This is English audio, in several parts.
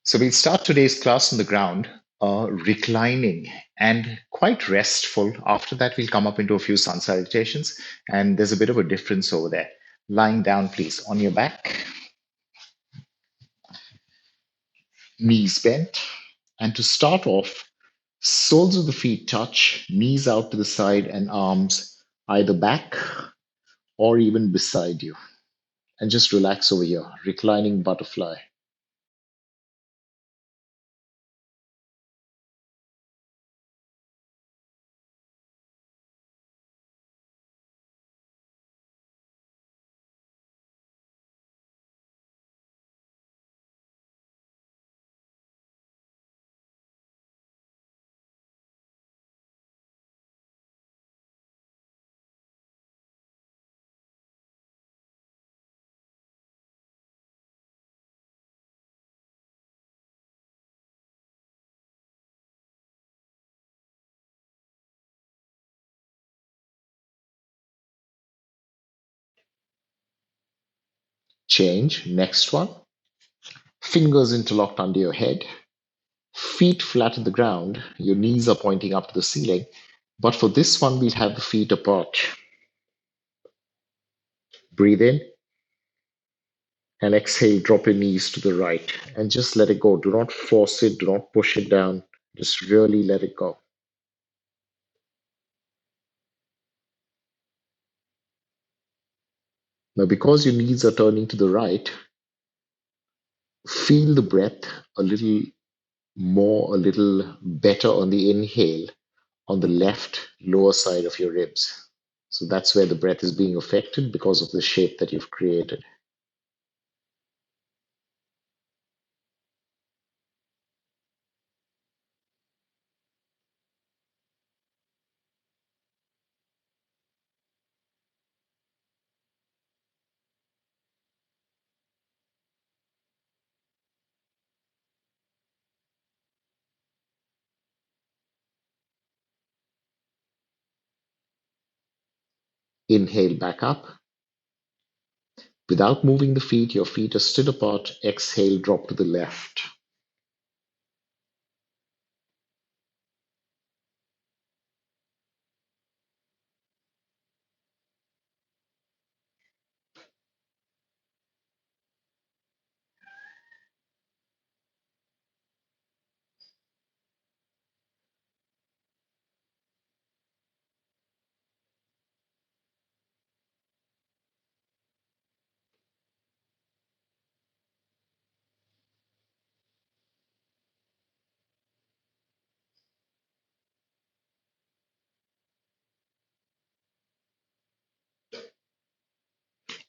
So we'll start today's class on the ground, reclining and quite restful. After that, we'll come up into a few sun salutations, and there's a bit of a difference over there. Lying down, please, on your back, knees bent. And to start off, soles of the feet touch, knees out to the side, and arms either back or even beside you. And just relax over here, reclining butterfly. Change. Next one. Fingers interlocked under your head. Feet flat on the ground, your knees are pointing up to the ceiling. But for this one, we'll have the feet apart. Breathe in and exhale, drop your knees to the right and just let it go. Do not force it, do not push it down. Just really let it go. Now, because your knees are turning to the right, feel the breath a little more, a little better on the inhale on the left lower side of your ribs. So that's where the breath is being affected because of the shape that you've created. Inhale back up. Without moving the feet, your feet are still apart. Exhale, drop to the left.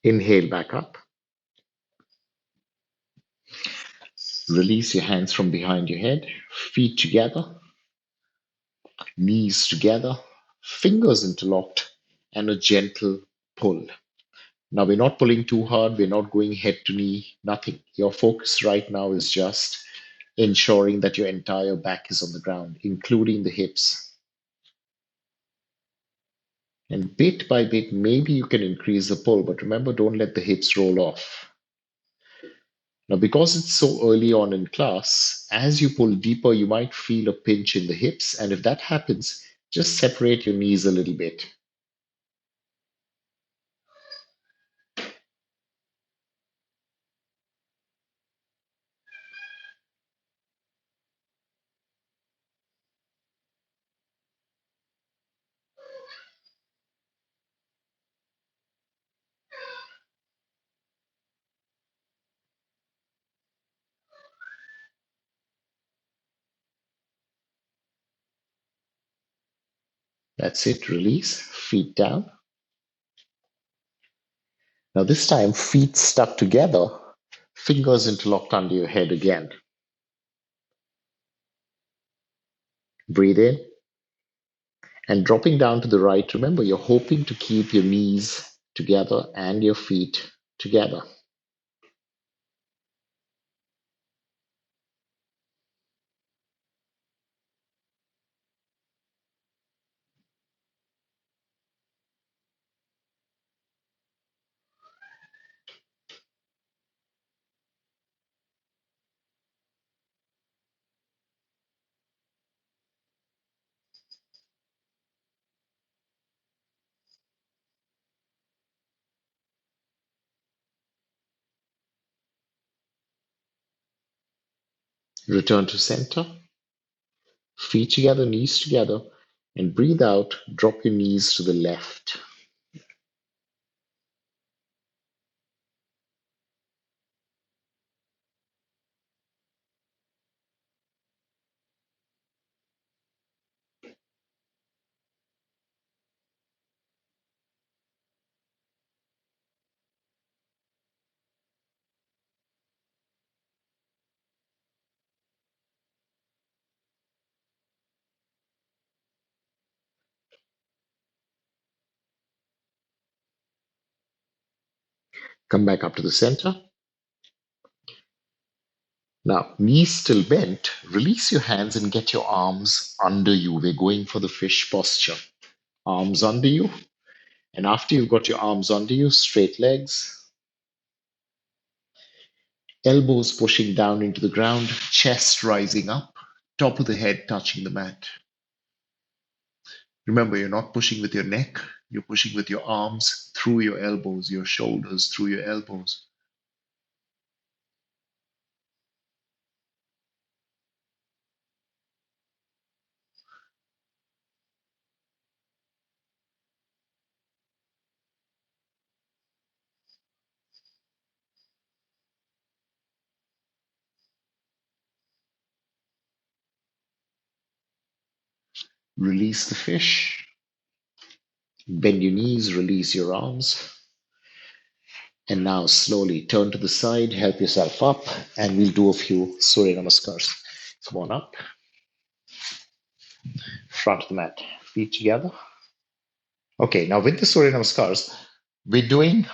Inhale back up. Release your hands from behind your head. Feet together, knees together, fingers interlocked, and a gentle pull. Now, we're not pulling too hard. We're not going head to knee, nothing. Your focus right now is just ensuring that your entire back is on the ground, including the hips. And bit by bit, maybe you can increase the pull, but remember, don't let the hips roll off. Now, because it's so early on in class, as you pull deeper, you might feel a pinch in the hips. And if that happens, just separate your knees a little bit. That's it. Release. Feet down. Now, this time, feet stuck together, fingers interlocked under your head again. Breathe in and dropping down to the right. Remember, you're hoping to keep your knees together and your feet together. Return to center, feet together, knees together, and breathe out. Drop your knees to the left. Come back up to the center. Now, knees still bent. Release your hands and get your arms under you. We're going for the fish posture. Arms under you. And after you've got your arms under you, straight legs, elbows pushing down into the ground, chest rising up, top of the head touching the mat. Remember, you're not pushing with your neck, you're pushing with your arms through your elbows, your shoulders through your elbows. Release the fish. Bend your knees, release your arms. And now slowly turn to the side, help yourself up, and we'll do a few Surya Namaskars. Come on up, front of the mat, feet together. Okay, now with the Surya Namaskars, we're doing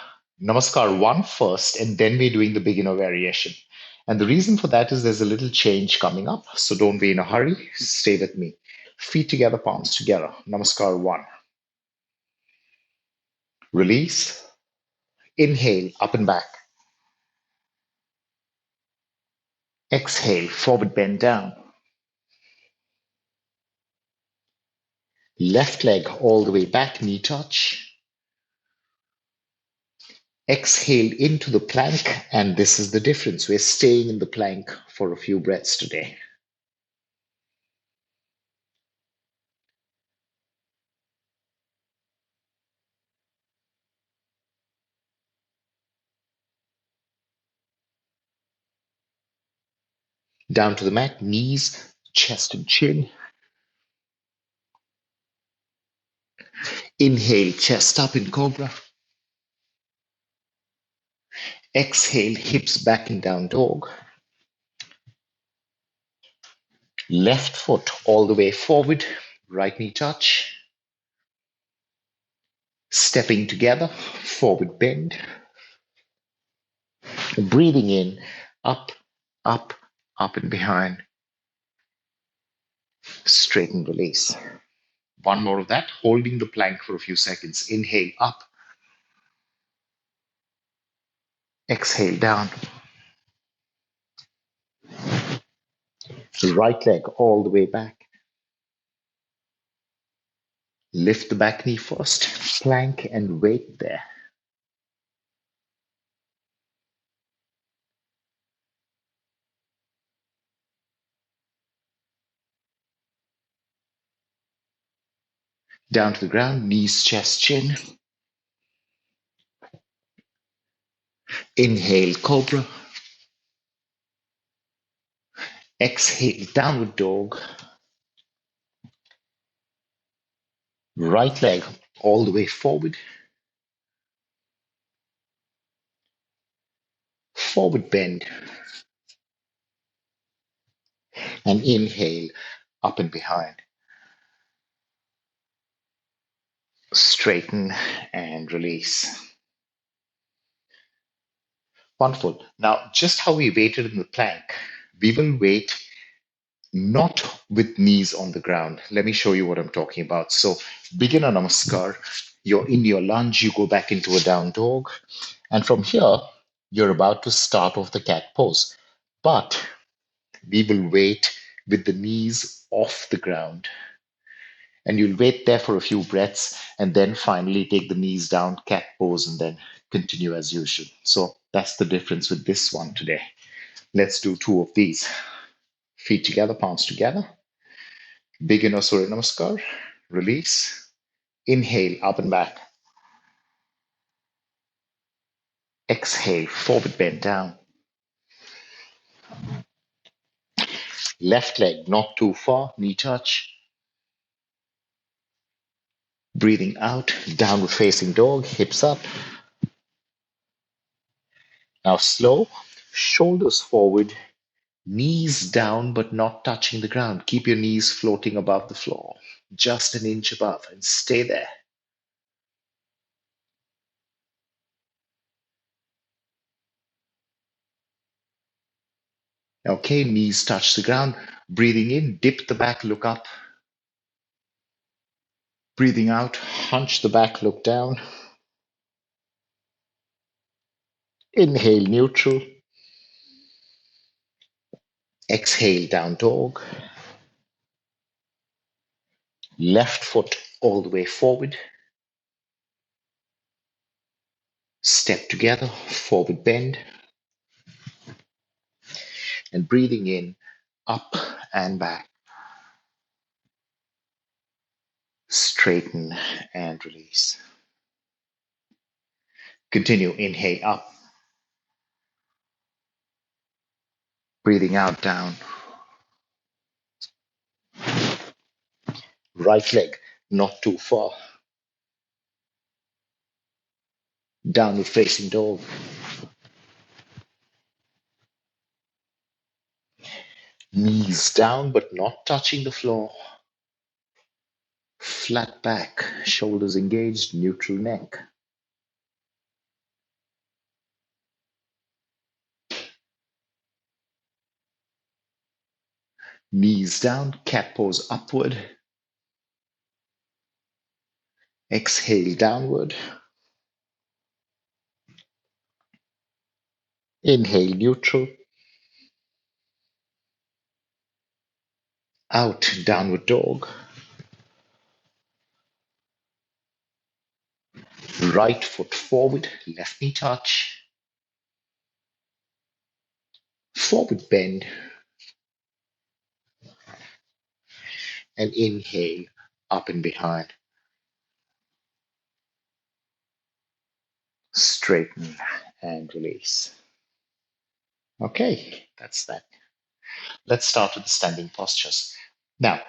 Namaskar 1 first, and then we're doing the beginner variation. And the reason for that is there's a little change coming up, so don't be in a hurry. Stay with me. Feet together, palms together. Namaskar 1. Release. Inhale, up and back. Exhale, forward bend down. Left leg all the way back, knee touch. Exhale into the plank, and this is the difference. We're staying in the plank for a few breaths today. Down to the mat, knees, chest and chin. Inhale, chest up in cobra. Exhale, hips back in down dog. Left foot all the way forward, right knee touch. Stepping together, forward bend. Breathing in, up, up, up and behind. Straighten, release. One more of that, holding the plank for a few seconds. Inhale, up. Exhale, down. Right leg all the way back. Lift the back knee first, plank and wait there. Down to the ground, knees, chest, chin. Inhale, cobra. Exhale, downward dog. Right leg all the way forward. Forward bend. And inhale, up and behind. Straighten and release. Wonderful. Now, just how we waited in the plank, we will wait not with knees on the ground. Let me show you what I'm talking about. So, beginner namaskar, you're in your lunge, you go back into a down dog. And from here, you're about to start off the cat pose. But we will wait with the knees off the ground. And you'll wait there for a few breaths and then finally take the knees down, cat pose, and then continue as usual. So that's the difference with this one today. Let's do two of these. Feet together, palms together. Beginner Surya Namaskar. Release. Inhale, up and back. Exhale, forward bend down. Left leg not too far, knee touch. Breathing out, downward facing dog, hips up. Now slow, shoulders forward, knees down but not touching the ground. Keep your knees floating above the floor, just an inch above, and stay there. Okay, knees touch the ground. Breathing in, dip the back, look up. Breathing out, hunch the back, look down. Inhale, neutral. Exhale, down dog. Left foot all the way forward. Step together, forward bend. And breathing in, up and back. Straighten and release. Continue, inhale up. Breathing out, down. Right leg, not too far. Downward facing dog. Knees down but not touching the floor. Flat back, shoulders engaged, neutral neck. Knees down, cat pose upward. Exhale downward. Inhale neutral. Out, downward dog. Right foot forward, left knee touch. Forward bend. And inhale, up and behind. Straighten and release. Okay, that's that. Let's start with the standing postures. Now,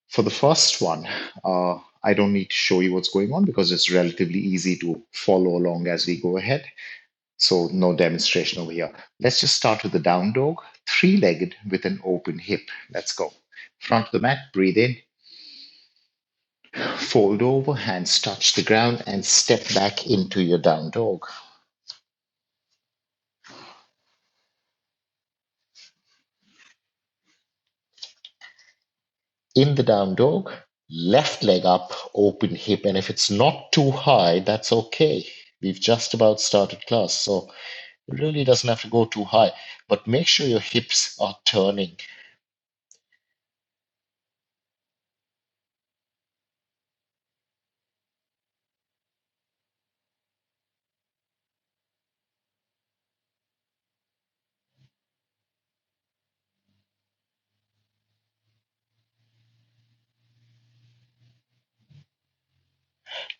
for the first one, I don't need to show you what's going on because it's relatively easy to follow along as we go ahead. So no demonstration over here. Let's just start with the down dog, three-legged with an open hip. Let's go. Front of the mat, breathe in. Fold over, hands touch the ground and step back into your down dog. In the down dog, left leg up, open hip. And if it's not too high, that's okay. We've just about started class, so it really doesn't have to go too high. But make sure your hips are turning.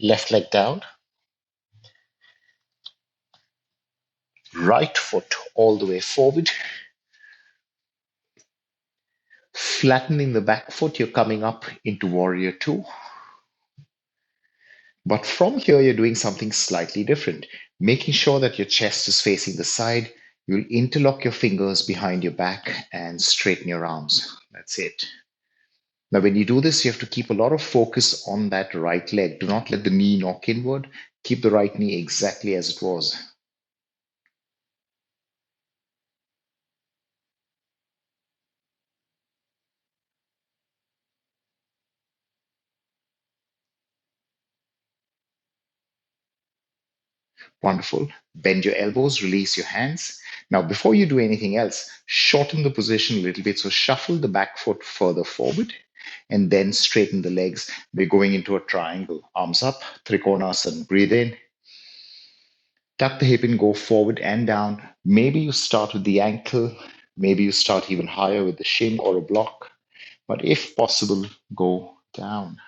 Left leg down, right foot all the way forward. Flattening the back foot, you're coming up into warrior two. But from here, you're doing something slightly different, making sure that your chest is facing the side. You'll interlock your fingers behind your back and straighten your arms. That's it. Now, when you do this, you have to keep a lot of focus on that right leg. Do not let the knee knock inward. Keep the right knee exactly as it was. Wonderful. Bend your elbows, release your hands. Now, before you do anything else, shorten the position a little bit. So shuffle the back foot further forward and then straighten the legs. We're going into a triangle. Arms up, Trikonasana. Breathe in. Tuck the hip and go forward and down. Maybe you start with the ankle. Maybe you start even higher with the shin or a block, but if possible, go down.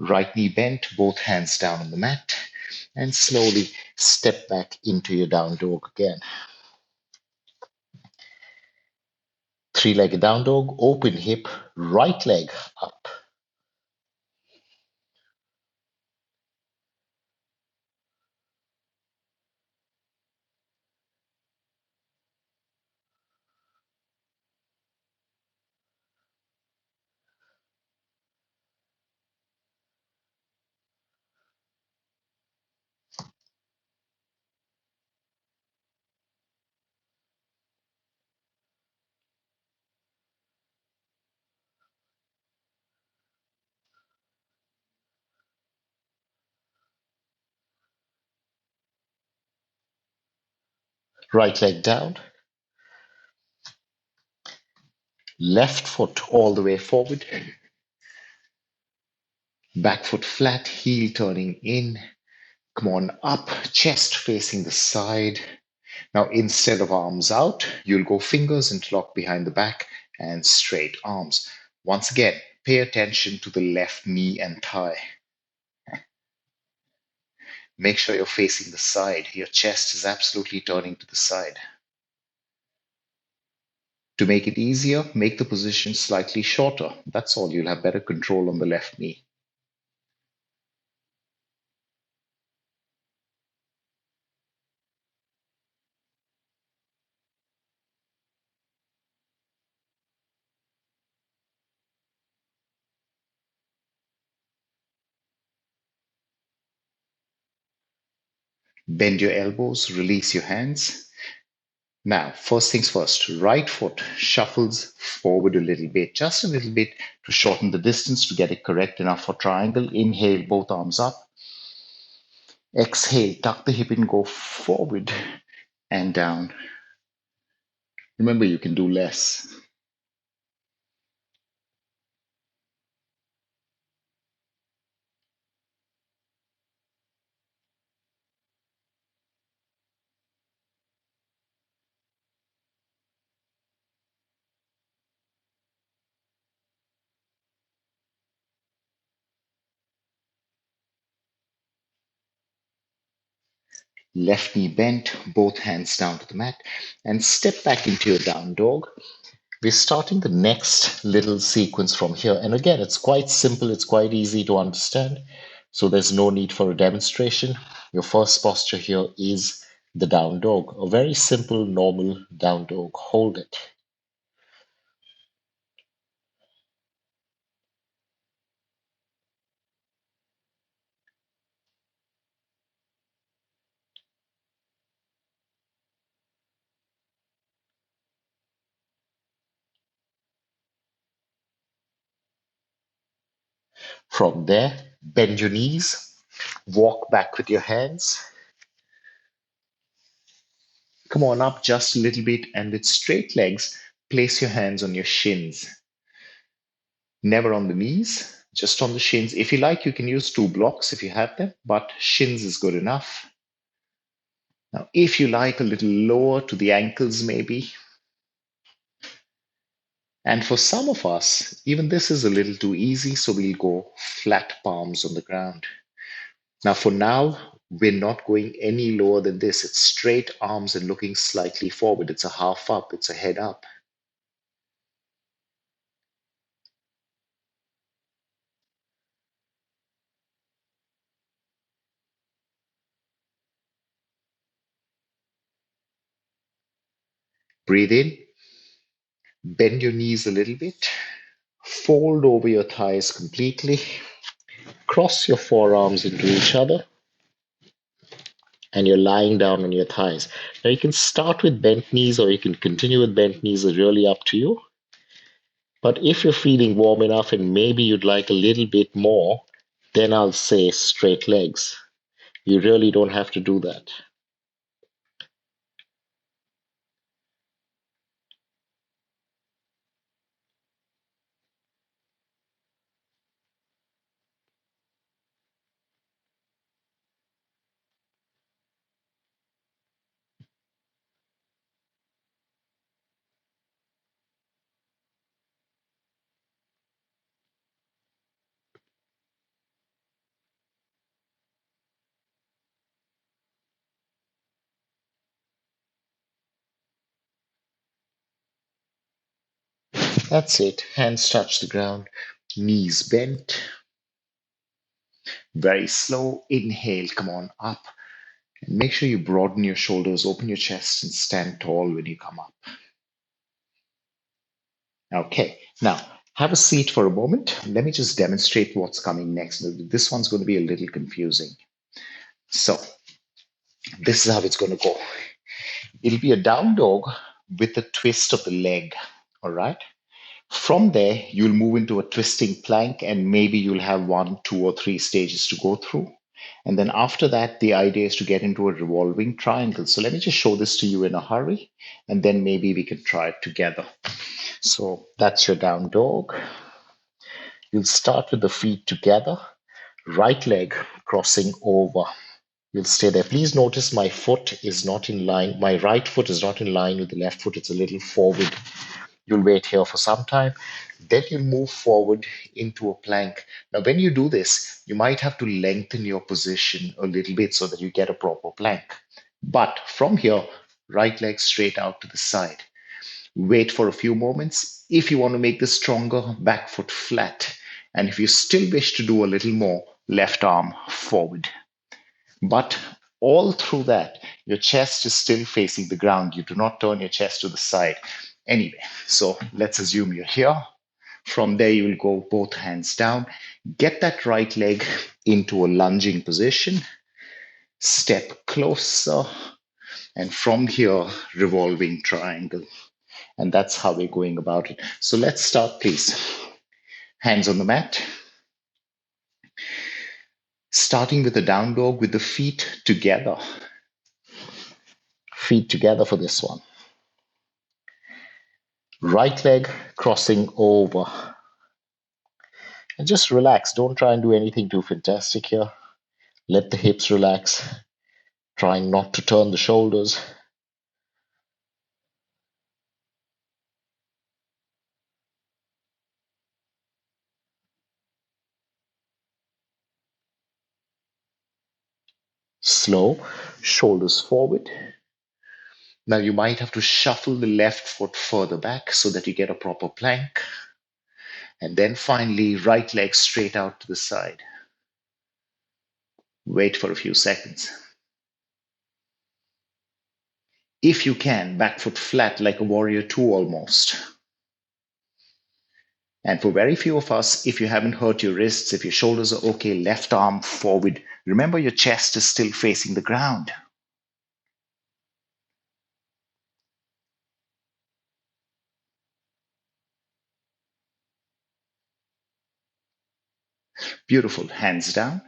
Right knee bent, both hands down on the mat, and slowly step back into your down dog again. Three-legged down dog, open hip, right leg up. Right leg down, left foot all the way forward, back foot flat, heel turning in. Come on up, chest facing the side. Now, instead of arms out, you'll go fingers interlock behind the back and straight arms. Once again, pay attention to the left knee and thigh. Make sure you're facing the side. Your chest is absolutely turning to the side. To make it easier, make the position slightly shorter. That's all. You'll have better control on the left knee. Bend your elbows, release your hands. Now, first things first, right foot shuffles forward a little bit, just a little bit to shorten the distance to get it correct enough for triangle. Inhale, both arms up. Exhale, tuck the hip and go forward and down. Remember, you can do less. Left knee bent, both hands down to the mat, and step back into your down dog. We're starting the next little sequence from here. And again, it's quite simple, it's quite easy to understand. So there's no need for a demonstration. Your first posture here is the down dog, a very simple, normal down dog. Hold it. From there, bend your knees, walk back with your hands. Come on up just a little bit, and with straight legs, place your hands on your shins. Never on the knees, just on the shins. If you like, you can use two blocks if you have them, but shins is good enough. Now, if you like, a little lower to the ankles, maybe. And for some of us, even this is a little too easy, so we'll go flat palms on the ground. Now, for now, we're not going any lower than this. It's straight arms and looking slightly forward. It's a half up, it's a head up. Breathe in, bend your knees a little bit, fold over your thighs completely, cross your forearms into each other, and you're lying down on your thighs. Now, you can start with bent knees or you can continue with bent knees, it's really up to you. But if you're feeling warm enough and maybe you'd like a little bit more, then I'll say straight legs. You really don't have to do that. That's it. Hands touch the ground, knees bent. Very slow. Inhale, come on up. And make sure you broaden your shoulders, open your chest, and stand tall when you come up. Okay, now have a seat for a moment. Let me just demonstrate what's coming next. This one's going to be a little confusing. So, this is how it's going to go. It'll be a down dog with a twist of the leg. All right. From there, you'll move into a twisting plank, and maybe you'll have one, two, or three stages to go through. And then after that, the idea is to get into a revolving triangle. So let me just show this to you in a hurry, and then maybe we can try it together. So that's your down dog. You'll start with the feet together, right leg crossing over. You'll stay there. Please notice my foot is not in line. My right foot is not in line with the left foot. It's a little forward. You'll wait here for some time. Then you'll move forward into a plank. Now, when you do this, you might have to lengthen your position a little bit so that you get a proper plank. But from here, right leg straight out to the side. Wait for a few moments. If you want to make this stronger, back foot flat. And if you still wish to do a little more, left arm forward. But all through that, your chest is still facing the ground. You do not turn your chest to the side. Anyway, so let's assume you're here. From there, you will go both hands down. Get that right leg into a lunging position. Step closer. And from here, revolving triangle. And that's how we're going about it. So let's start, please. Hands on the mat. Starting with a down dog with the feet together. Feet together for this one. Right leg crossing over. And just relax. Don't try and do anything too fantastic here. Let the hips relax. Trying not to turn the shoulders. Slow. Shoulders forward. Now you might have to shuffle the left foot further back so that you get a proper plank. And then finally, right leg straight out to the side. Wait for a few seconds. If you can, back foot flat like a warrior two almost. And for very few of us, if you haven't hurt your wrists, if your shoulders are okay, left arm forward. Remember, your chest is still facing the ground. Beautiful. Hands down.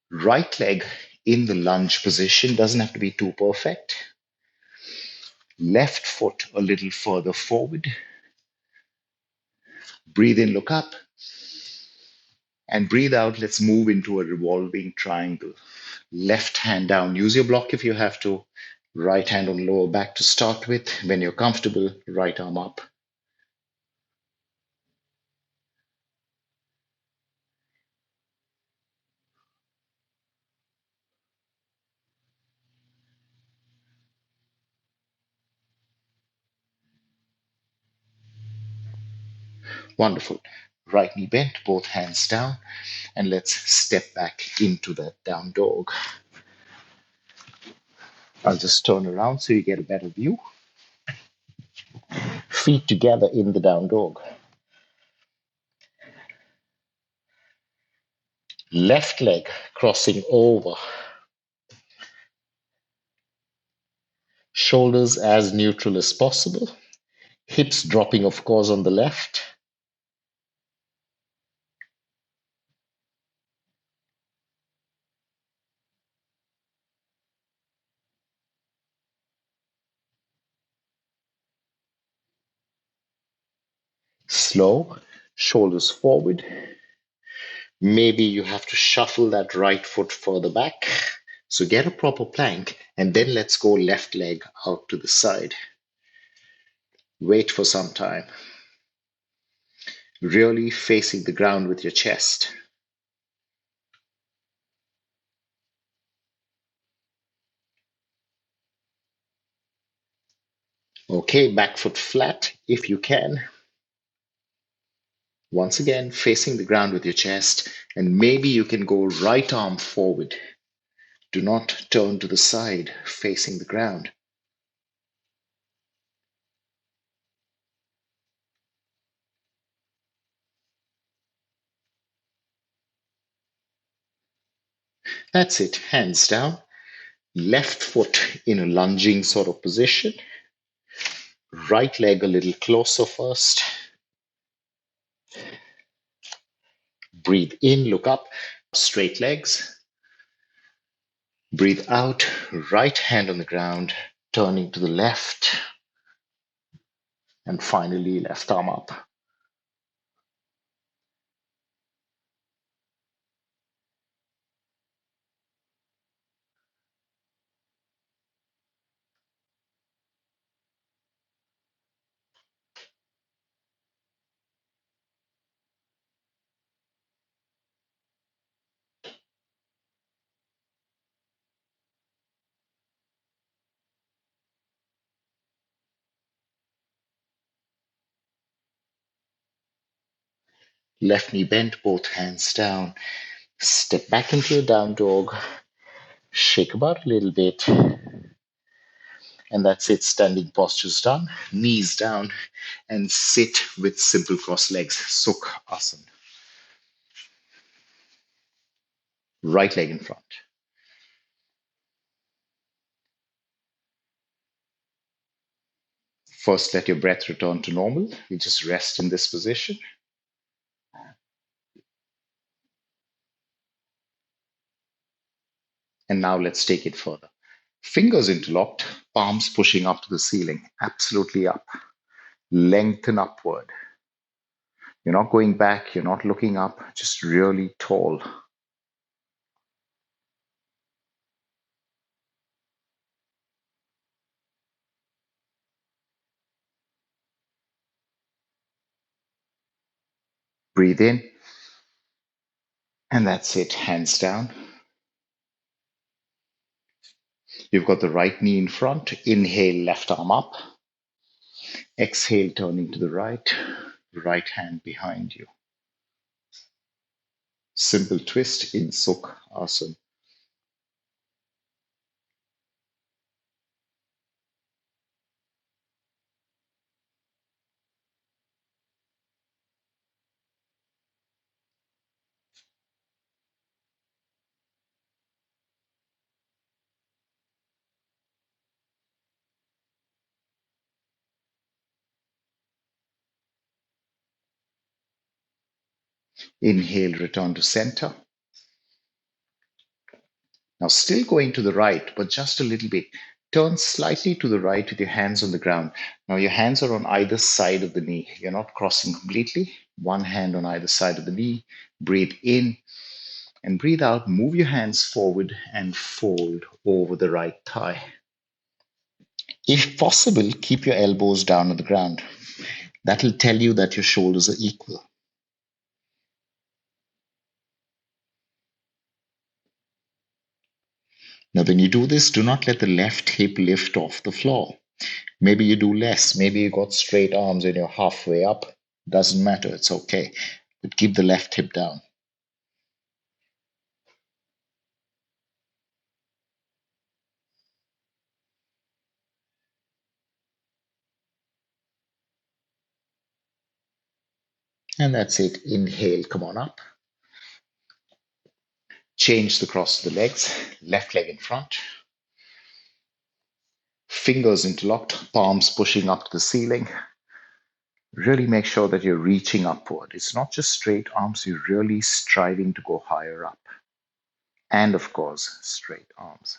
Right leg in the lunge position. Doesn't have to be too perfect. Left foot a little further forward. Breathe in, look up. And breathe out. Let's move into a revolving triangle. Left hand down. Use your block if you have to. Right hand on lower back to start with. When you're comfortable, right arm up. Wonderful. Right knee bent, both hands down. And let's step back into that down dog. I'll just turn around so you get a better view. Feet together in the down dog. Left leg crossing over. Shoulders as neutral as possible. Hips dropping, of course, on the left. Slow, shoulders forward. Maybe you have to shuffle that right foot further back. So get a proper plank and then let's go left leg out to the side. Wait for some time, really facing the ground with your chest. Okay, back foot flat if you can. Once again, facing the ground with your chest, and maybe you can go right arm forward. Do not turn to the side, facing the ground. That's it, hands down. Left foot in a lunging sort of position. Right leg a little closer first. Breathe in, look up, straight legs. Breathe out, right hand on the ground, turning to the left, and finally left arm up. Left knee bent, both hands down. Step back into your down dog. Shake about a little bit. And that's it. Standing posture's done. Knees down. And sit with simple cross legs. Sukh Asana. Right leg in front. First, let your breath return to normal. You just rest in this position. And now let's take it further. Fingers interlocked, palms pushing up to the ceiling, absolutely up. Lengthen upward. You're not going back, you're not looking up, just really tall. Breathe in, and that's it, hands down. You've got the right knee in front. Inhale, left arm up. Exhale, turning to the right hand behind you. Simple twist in Sukh Asana. Inhale, return to center. Now, still going to the right, but just a little bit. Turn slightly to the right with your hands on the ground. Now, your hands are on either side of the knee. You're not crossing completely. One hand on either side of the knee. Breathe in and breathe out. Move your hands forward and fold over the right thigh. If possible, keep your elbows down on the ground. That'll tell you that your shoulders are equal. Now, when you do this, do not let the left hip lift off the floor. Maybe you do less. Maybe you got straight arms and you're halfway up. Doesn't matter. It's okay. But keep the left hip down. And that's it. Inhale, come on up. Change the cross of the legs. Left leg in front. Fingers interlocked, palms pushing up to the ceiling. Really make sure that you're reaching upward. It's not just straight arms, you're really striving to go higher up. And of course, straight arms.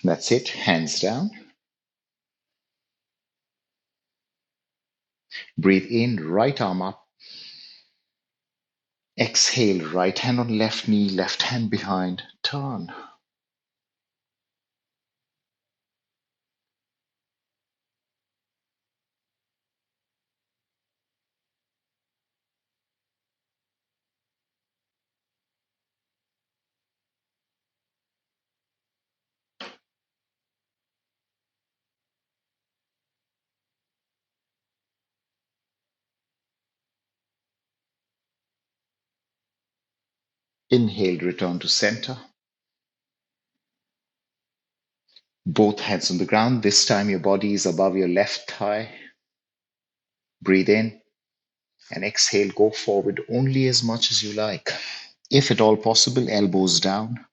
That's it. Hands down. Breathe in, right arm up. Exhale, right hand on left knee, left hand behind. Turn. Inhale, return to center. Both hands on the ground. This time your body is above your left thigh. Breathe in and exhale. Go forward only as much as you like. If at all possible, elbows down.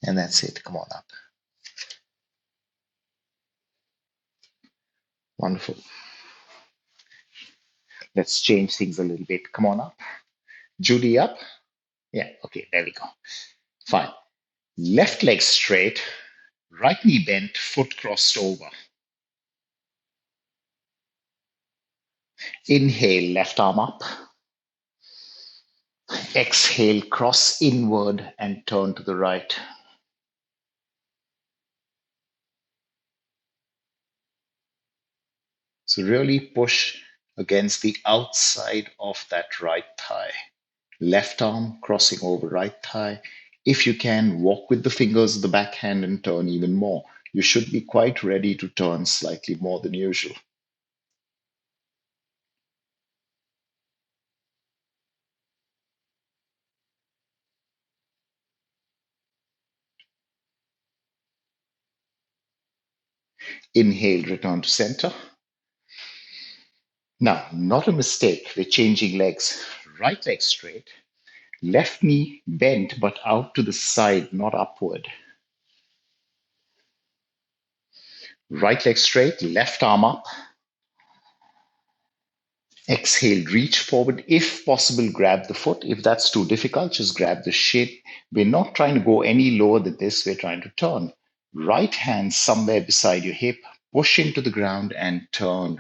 And that's it. Come on up. Wonderful. Let's change things a little bit. Come on up. Judy up. Yeah, okay, there we go. Fine. Left leg straight, right knee bent, foot crossed over. Inhale, left arm up. Exhale, cross inward and turn to the right. So really push against the outside of that right thigh. Left arm crossing over right thigh. If you can, walk with the fingers of the back hand and turn even more. You should be quite ready to turn slightly more than usual. Inhale, return to center. Now, not a mistake. We're changing legs. Right leg straight, left knee bent but out to the side, not upward. Right leg straight, left arm up. Exhale, reach forward. If possible, grab the foot. If that's too difficult, just grab the shin. We're not trying to go any lower than this. We're trying to turn. Right hand somewhere beside your hip. Push into the ground and turn.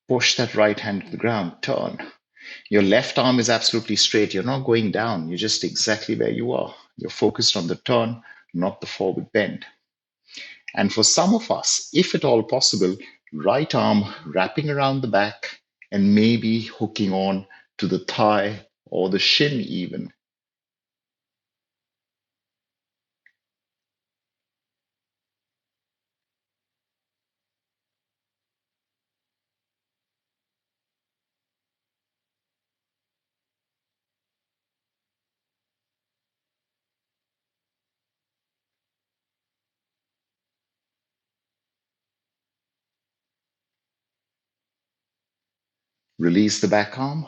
Push that right hand to the ground. Turn. Your left arm is absolutely straight. You're not going down. You're just exactly where you are. You're focused on the turn, not the forward bend. And for some of us, if at all possible, right arm wrapping around the back and maybe hooking on to the thigh or the shin even. Release the back arm.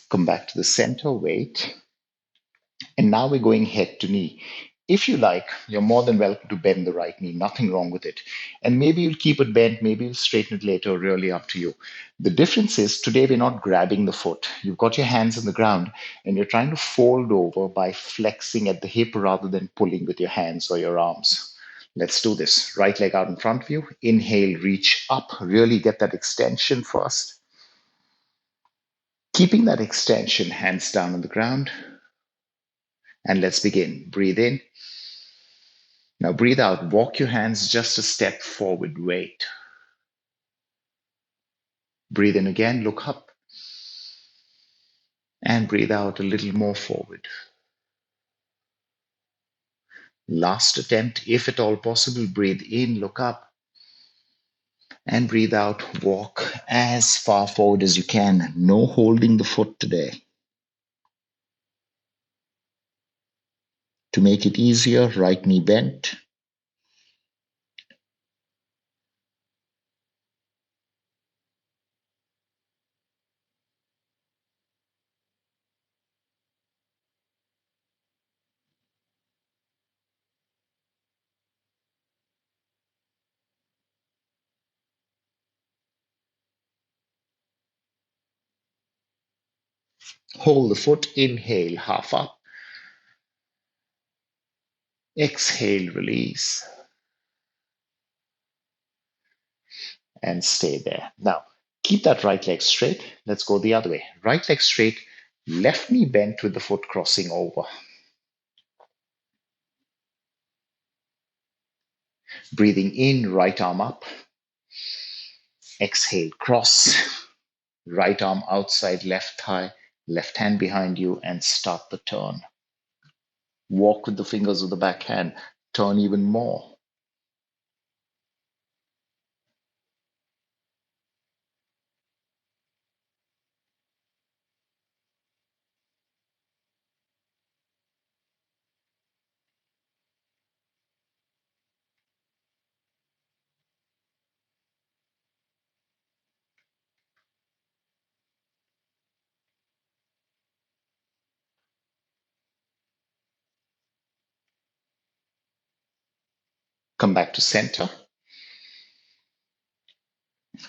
Come back to the center, wait. And now we're going head to knee. If you like, you're more than welcome to bend the right knee, nothing wrong with it. And maybe you'll keep it bent, maybe you'll straighten it later, really up to you. The difference is today we're not grabbing the foot. You've got your hands on the ground and you're trying to fold over by flexing at the hip rather than pulling with your hands or your arms. Let's do this. Right leg out in front of you. Inhale, reach up. Really get that extension first. Keeping that extension, hands down on the ground. And let's begin. Breathe in. Now breathe out. Walk your hands just a step forward. Wait. Breathe in again. Look up. And breathe out a little more forward. Last attempt, if at all possible. Breathe in. Look up. And breathe out. Walk as far forward as you can. No holding the foot today. To make it easier, right knee bent. Hold the foot, inhale, half up. Exhale, release, and stay there. Now, keep that right leg straight. Let's go the other way. Right leg straight, left knee bent with the foot crossing over. Breathing in, right arm up. Exhale, cross. Right arm outside left thigh, left hand behind you, and start the turn. Walk with the fingers of the back hand. Turn even more. Come back to center.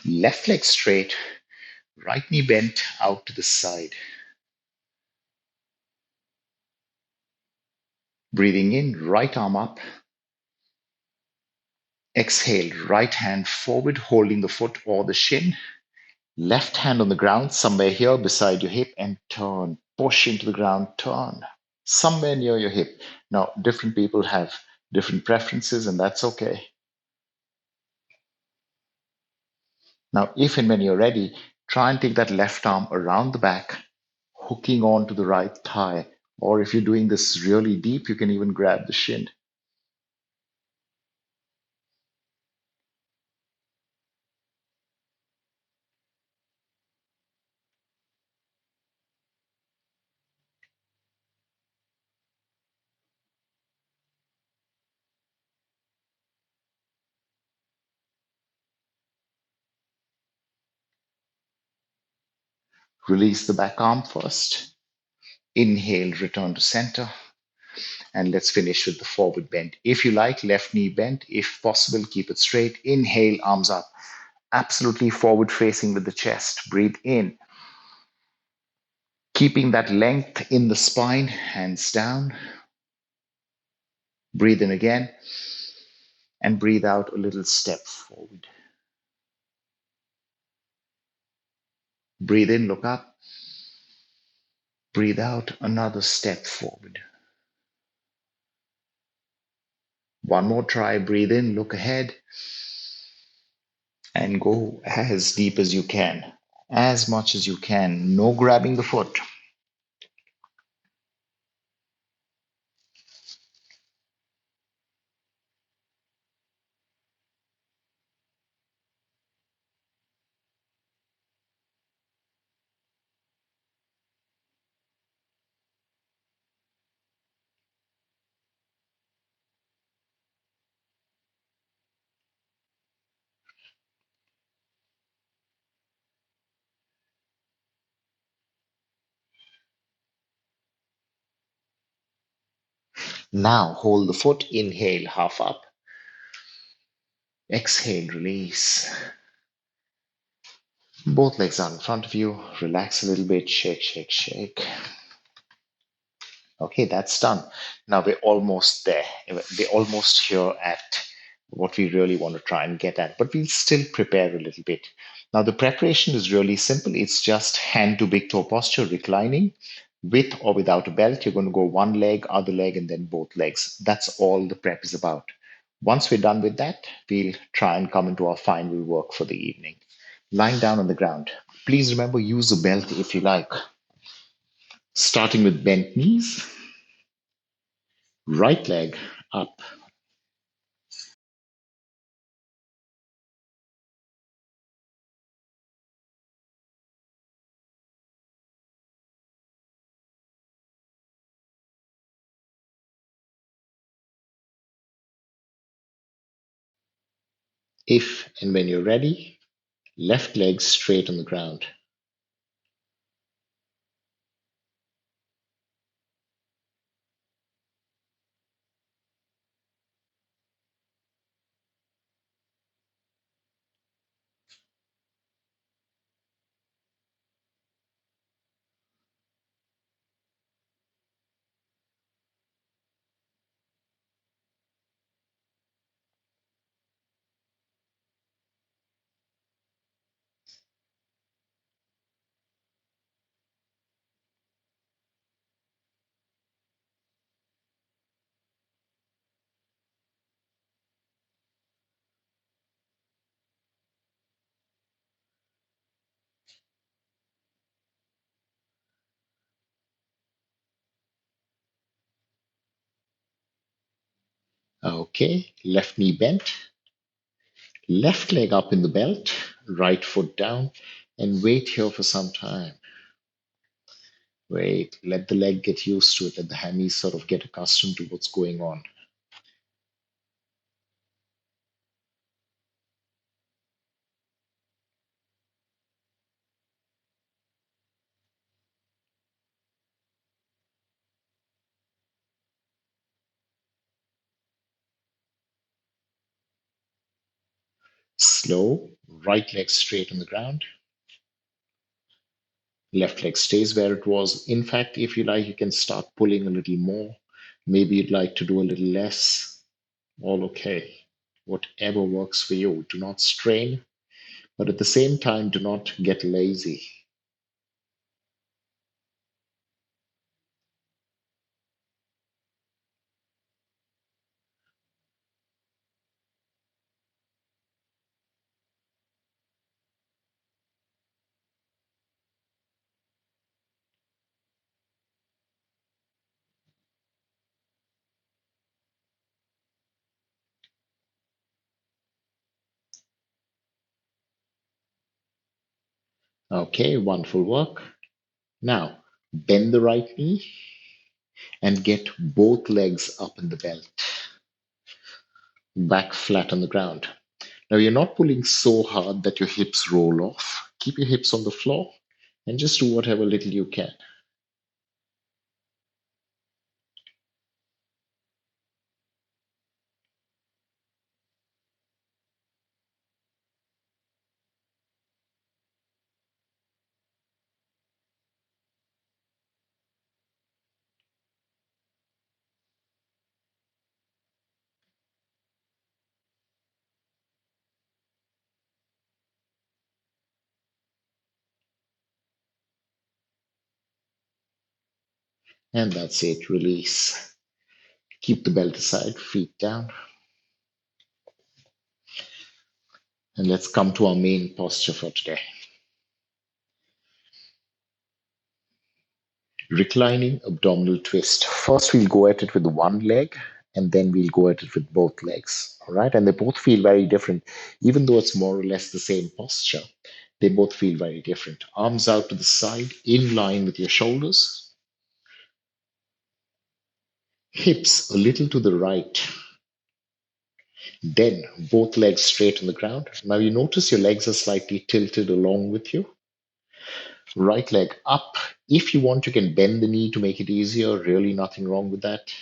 Left leg straight, right knee bent out to the side. Breathing in, right arm up. Exhale, right hand forward, holding the foot or the shin. Left hand on the ground, somewhere here beside your hip, and turn. Push into the ground, turn. Somewhere near your hip. Now, different people have different preferences, and that's okay. Now, if and when you're ready, try and take that left arm around the back, hooking on to the right thigh. Or if you're doing this really deep, you can even grab the shin. Release the back arm first. Inhale, return to center. And let's finish with the forward bend. If you like, left knee bent. If possible, keep it straight. Inhale, arms up. Absolutely forward facing with the chest. Breathe in. Keeping that length in the spine, hands down. Breathe in again. And breathe out a little step forward. Breathe in, look up. Breathe out another step forward. One more try. Breathe in, look ahead. And go as deep as you can. As much as you can. No grabbing the foot. Now hold the foot, inhale, half up. Exhale, release. Both legs are in front of you. Relax a little bit, shake, shake, shake. Okay, that's done. Now we're almost there. We're almost here at what we really want to try and get at, but we'll still prepare a little bit. Now, the preparation is really simple. It's just hand to big toe posture, reclining. With or without a belt, you're going to go one leg, other leg, and then both legs. That's all the prep is about. Once we're done with that, we'll try and come into our final work for the evening. Lying down on the ground. Please remember, use a belt if you like. Starting with bent knees, right leg up. If and when you're ready, left leg straight on the ground. Okay, left knee bent, left leg up in the belt, right foot down, and wait here for some time. Wait, let the leg get used to it, let the hammies sort of get accustomed to what's going on. Slow, right leg straight on the ground, left leg stays where it was. In fact, if you like, you can start pulling a little more. Maybe you'd like to do a little less. All okay. Whatever works for you. Do not strain, but at the same time, do not get lazy. Okay, wonderful work. Now, bend the right knee and get both legs up in the belt, back flat on the ground. Now, you're not pulling so hard that your hips roll off. Keep your hips on the floor and just do whatever little you can. And that's it. Release. Keep the belt aside, feet down. And let's come to our main posture for today. Reclining abdominal twist. First, we'll go at it with one leg, and then we'll go at it with both legs. All right. And they both feel very different. Even though it's more or less the same posture, they both feel very different. Arms out to the side, in line with your shoulders. Hips a little to the right. Then both legs straight on the ground. Now you notice your legs are slightly tilted along with you. Right leg up. If you want, you can bend the knee to make it easier. Really, nothing wrong with that.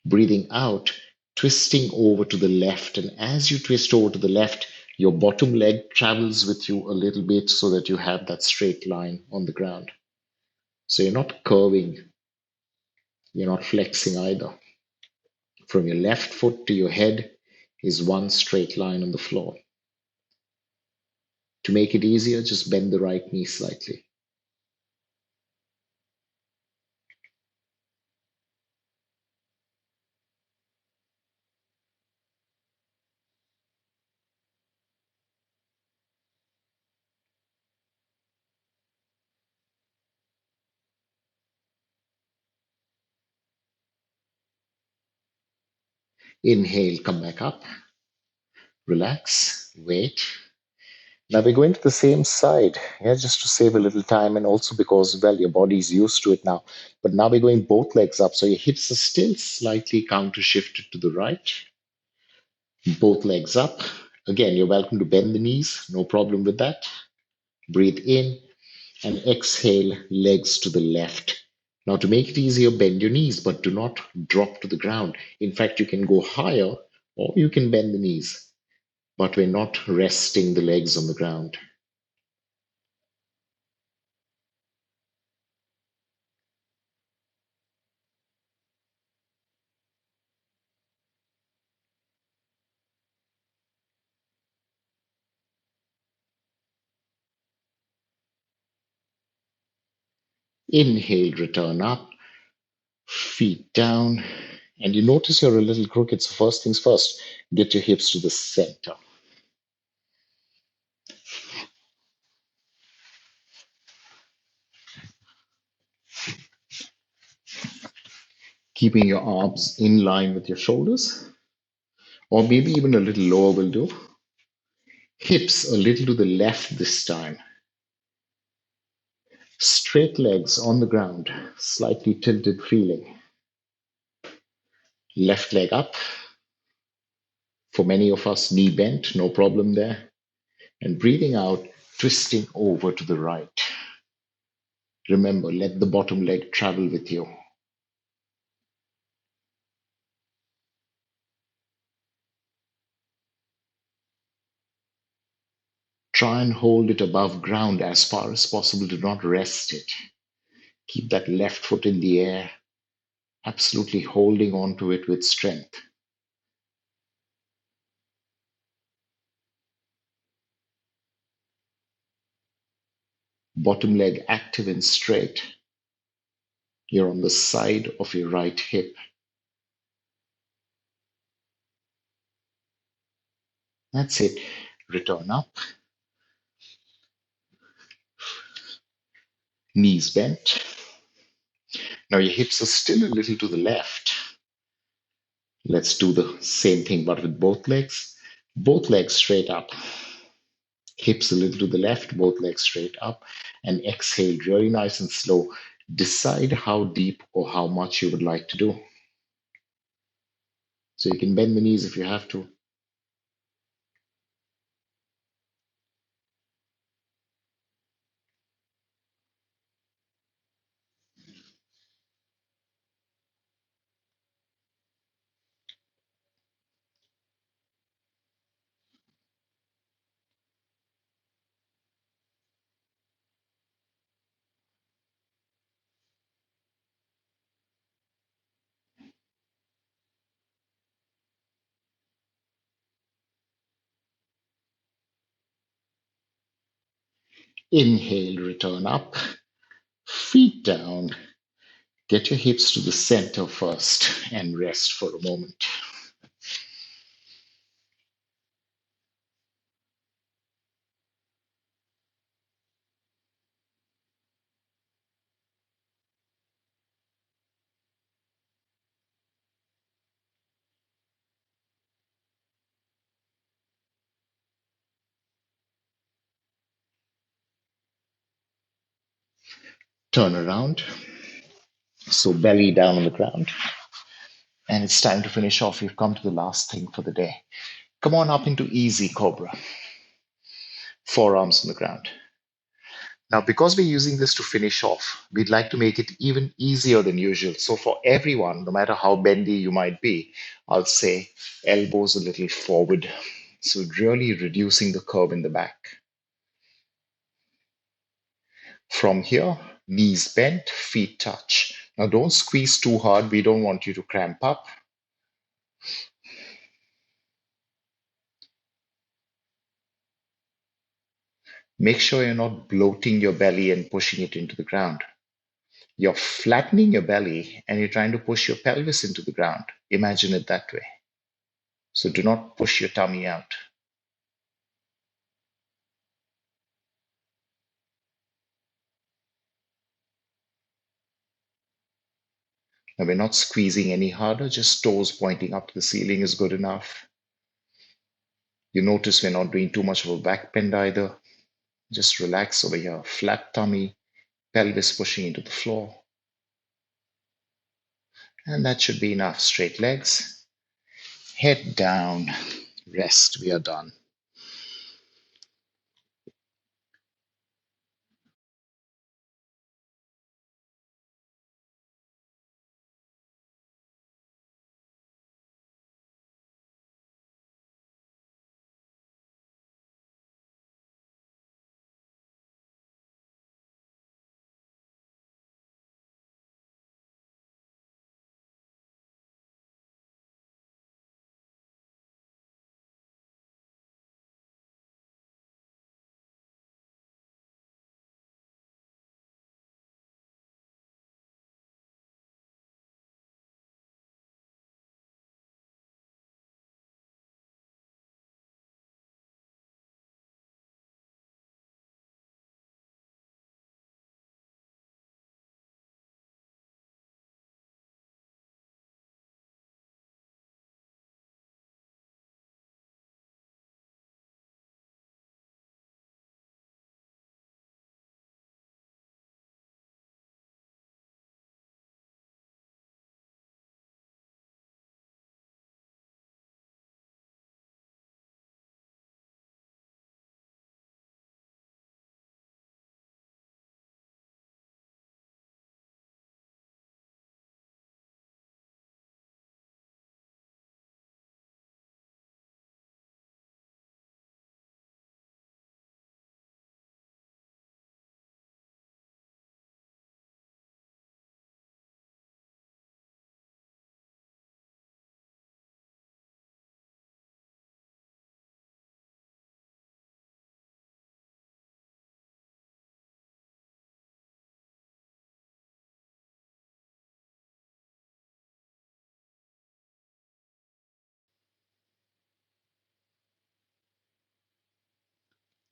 Breathing out, twisting over to the left. And as you twist over to the left, your bottom leg travels with you a little bit so that you have that straight line on the ground. So you're not curving, you're not flexing either. From your left foot to your head is one straight line on the floor. To make it easier, just bend the right knee slightly. Inhale, come back up, relax, wait. Now we're going to the same side, yeah, just to save a little time and also because, well, your body's used to it now. But now we're going both legs up, so your hips are still slightly counter shifted to the right. Both legs up. Again, you're welcome to bend the knees, no problem with that. Breathe in and exhale, legs to the left. Now, to make it easier, bend your knees, but do not drop to the ground. In fact, you can go higher or you can bend the knees, but we're not resting the legs on the ground. Inhale, return up, feet down, and you notice you're a little crooked. So, first things first, get your hips to the center. Keeping your arms in line with your shoulders, or maybe even a little lower will do. Hips a little to the left this time. Straight legs on the ground, slightly tilted feeling. Left leg up. For many of us, knee bent, no problem there. And breathing out, twisting over to the right. Remember, let the bottom leg travel with you. Try and hold it above ground as far as possible. Do not rest it. Keep that left foot in the air, absolutely holding on to it with strength. Bottom leg active and straight. You're on the side of your right hip. That's it. Return up, knees bent. Now your hips are still a little to the left. Let's do the same thing, but with both legs. Both legs straight up. Hips a little to the left, both legs straight up. And exhale, really nice and slow. Decide how deep or how much you would like to do. So you can bend the knees if you have to. Inhale, return up. Feet down. Get your hips to the center first and rest for a moment. Turn around. So belly down on the ground. And it's time to finish off. We've come to the last thing for the day. Come on up into easy cobra. Forearms on the ground. Now, because we're using this to finish off, we'd like to make it even easier than usual. So, for everyone, no matter how bendy you might be, I'll say elbows a little forward. So, really reducing the curve in the back. From here, knees bent, feet touch. Now, don't squeeze too hard. We don't want you to cramp up. Make sure you're not bloating your belly and pushing it into the ground. You're flattening your belly and you're trying to push your pelvis into the ground. Imagine it that way. So do not push your tummy out. Now we're not squeezing any harder, just toes pointing up to the ceiling is good enough. You notice we're not doing too much of a back bend either. Just relax over here. Flat tummy, pelvis pushing into the floor. And that should be enough. Straight legs, head down, Rest. We are done.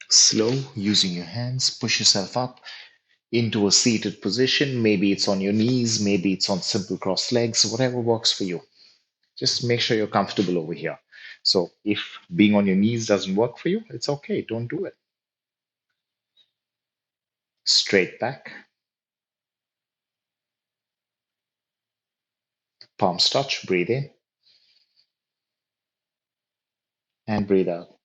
Slow, using your hands, push yourself up into a seated position. Maybe it's on your knees, maybe it's on simple crossed legs, whatever works for you. Just make sure you're comfortable over here. So if being on your knees doesn't work for you, it's okay. Don't do it. Straight back, palms touch, breathe in and breathe out.